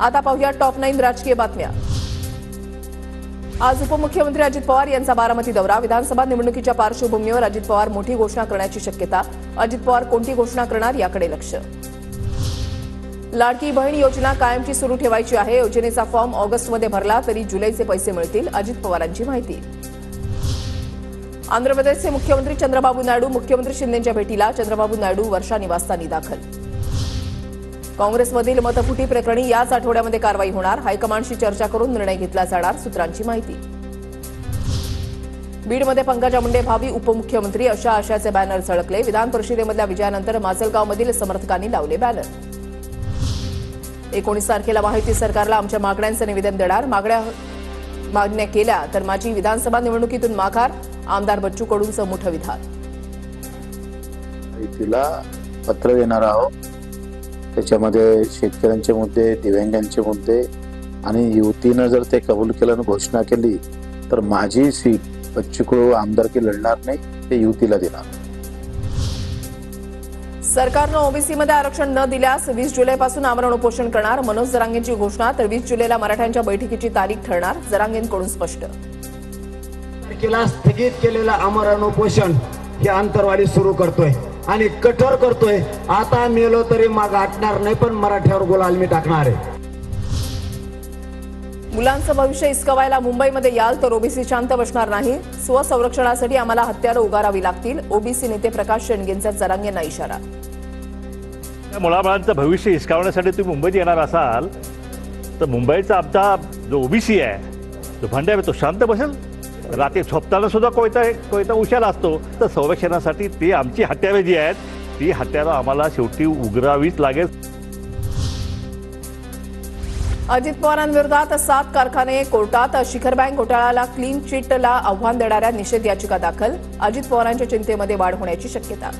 आता पाहूया टॉप 9 राजकीय बातम्या। आज उपमुख्यमंत्री अजित पवार यांचा बारामती दौरा। विधानसभा निवडणुकीच्या पार्श्वभूमीवर अजित पवार मोठी घोषणा करण्याची शक्यता। अजित पवार कोणती घोषणा करणार याकडे लक्ष। लाडकी बहीण योजना कायमची सुरू ठेवायची आहे। योजनेचा फॉर्म ऑगस्टमध्ये भरला तरी जुलैचे पैसे मिळतील, अजित पवारांची माहिती। आंध्र प्रदेशचे मुख्यमंत्री चंद्रबाबू नायडू मुख्यमंत्री शिंदेंच्या भेटीला। चंद्रबाबू नायडू वर्षा निवासस्थानी दाखल। काँग्रेसमधील मतफुटी प्रकरणी याच आठवड्यामध्ये कारवाई होणार। हायकमांडशी चर्चा करून निर्णय घेतला जाणार, सूत्रांची माहिती। बीडमध्ये पंकजा मुंडे भावी उपमुख्यमंत्री अशा आशयाचे बॅनर झळकले। विधान परिषदेमधल्या विजयानंतर माजलगावमधील समर्थकांनी लावले बॅनर। 19 तारखेला माहिती सरकारला आमच्या मागण्यांचं निवेदन देणार। मागण्या केल्या तर माझी विधानसभा निवडणुकीतून माघार, आमदार बच्चू कडूंचं मोठं विधान। तिला पत्र देणार आहोत, त्याच्यामध्ये शेतकऱ्यांचे मुद्दे, दिव्यांगांचे मुद्दे आणि युतीनं जर ते कबूल केलं आणि घोषणा केली तर माझी सीट बच्चू कडू आमदारकी लढणार नाही, ते युतीला देणार। सरकारनं ओबीसीमध्ये आरक्षण न दिल्यास 20 जुलैपासून आमरण उपोषण करणार। मनोज जरांगेंची घोषणा। तर 20 जुलैला मराठ्यांच्या बैठकीची तारीख ठरणार, जरांगेंकडून स्पष्ट। तारखेला स्थगित केलेलं आमरण उपोषण हे अंतरवाली सुरू करतोय आणि कठोर करतोय। आता मेलो तरी माग हटणार नाही, पण मराठ्यावर गुलाल मी टाकणार आहे। मुलांचं भविष्य हिसकावायला मुंबईमध्ये याल तर ओबीसी शांत बसणार नाही। स्वसंरक्षणासाठी आम्हाला हत्यारं उगारावी लागतील, ओबीसी नेते प्रकाश शेंडगेंचा जरांगेंना इशारा। मुलाबाळांचं भविष्य हिसकावण्यासाठी तुम्ही मुंबईत येणार असाल तर मुंबईचा आमचा जो ओबीसी आहे, जो भांड्या तो शांत बसेल? रात्री झोपताना सुद्धा कोयता उशाला असतो। तर संरक्षणासाठी ती आमची हत्यारं जी आहेत ती हत्यारं आम्हाला शेवटी उघरावीच लागेल। अजित पवारांविरोधात 7 कारखाने कोर्टात। शिखर बँक घोटाळ्याला क्लीन चिटला आव्हान देणाऱ्या निषेध याचिका दाखल। अजित पवारांच्या चिंतेमध्ये वाढ होण्याची शक्यता।